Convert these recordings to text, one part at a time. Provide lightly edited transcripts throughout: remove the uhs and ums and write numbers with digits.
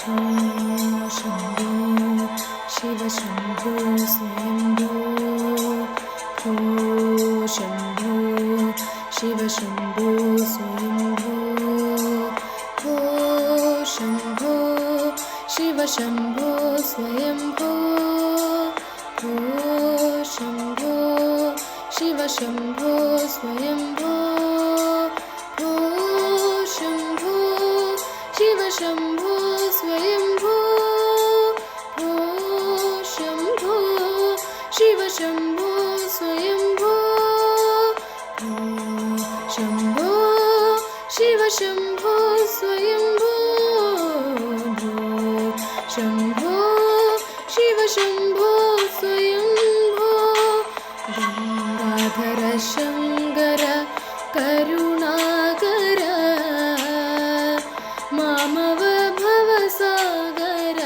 शम्भो शिव शम्भो स्वयम्भो शम्भो शिव शम्भो स्वयम्भो शम्भो शिव शम्भो स्वयम्भो शम्भो शिव शम्भो स्वयम्भो शम्भो शिव शम्भो स्वयम्भो शम्भो शिव शम्भो स्वयम्भो शम्भो शिव शम्भो स्वयम्भो शम्भो शिव शम्भो स्वयम्भो गङ्गाधर शङ्कर करुणाकर मामव भवसागर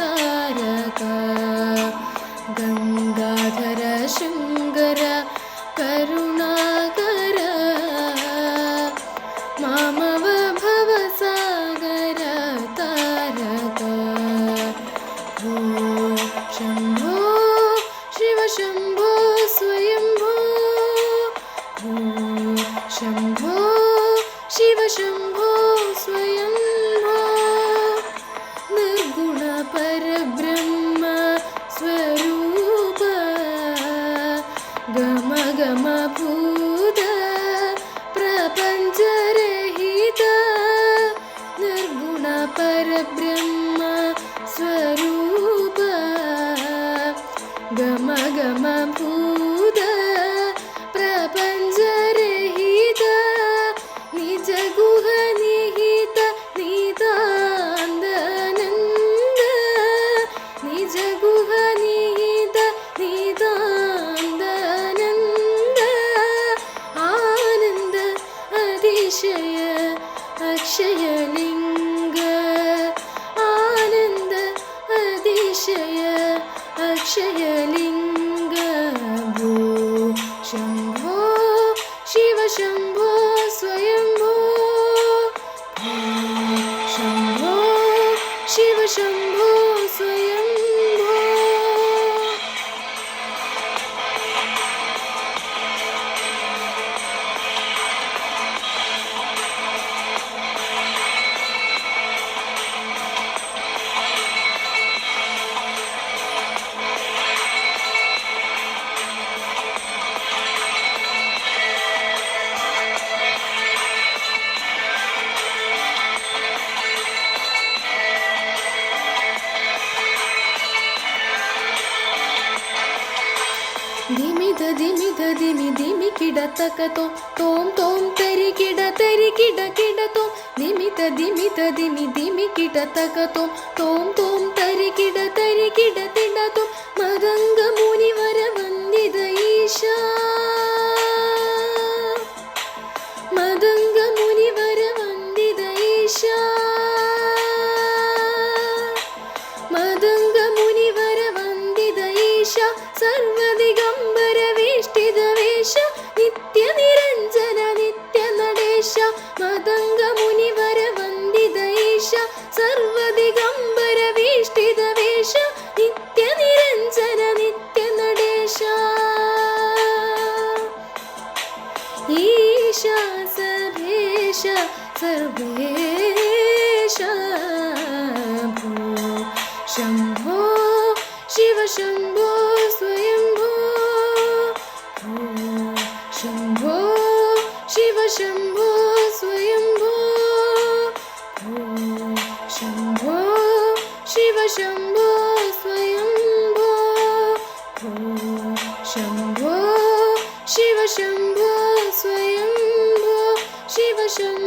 तारक गङ्गाधर शङ्कर करुणाकर मामव भवसागर तारक शम्भो शिव शम्भो स्वयम्भो शम्भो शिव शम्भो स्वयम्भो निर्गुण परब्रह्म स्वरूप गम गम भूत प्रपञ्चरहित निर्गुण परब्रह्म स्वरूप गम गम भूत प्रपञ्चरहित निज गुह निहित नितानन्द निज गुह निहित नितानन्द आनन्द अतिशय अक्षयलिङ्ग आनन्द अतिशय अक्षयलिङ्ग शम्भो शिव शम्भो स्वयम्भो शम्भो शिव शम्भो स्वयम्भो ಧಿಮಿದ ಧಿಮಿದ ಧಿಮಿ ಧಿಮಿ ಕಿಡತಕ ತೋಂ ತೋಂ ತರಿ ಕಿಡ ಕಿಡ ತೋಂ ಧಿಮಿತ ಧಿಮಿತ ಧಿಮಿ ಧಿಮಿ ಕಿಡತಕ ತೋಂ ತೋಂ ತರಿ ಕಿಡ ತಿಡ ತೋಂ ಮದಂಗ ಮುನಿವರ ವಂದಿದ ಈಶಾ ಮದಂಗ ಮುನಿವರ ವಂದಿದ ಈಶಾ ಮದಂಗ ಮುನಿವರ ವಂದಿದ ಈಶಾ ಸರ್ವದಿಗಂಬರ ವೇಷ್ಟಿದ ವೇಷ ನಿತ್ಯ ನಿರಂಜನ ನಿತ್ಯ ನಡೆಶ ಮದಂಗ ಮುನಿವರ ವಂದಿದ ಈಶ ಸರ್ವದಿಗಂಬರ ವೇಷ್ಟಿದ ವೇಷ ನಿತ್ಯ ನಿರಂಜನ ನಿತ್ಯ ನಡೆಶ ಈಶಾ ಸರ್ವೇಶ ಸರ್ವೇಶ ಶಂಭೋ ಶಿವ ಶಂಭೋ ಸ್ವಯಂಭೋ ಶಂಭೋ ಶಿವ ಶಂಭೋ ಸ್ವಯಂಭೋ ಶಂಭೋ ಶಿವ ಶಂಭೋ ಸ್ವಯಂಭೋ ಶಂಭೋ ಶಿವ ಶಂಭೋ ಸ್ವಯಂಭೋ ಶಿವ ಶಂಭೋ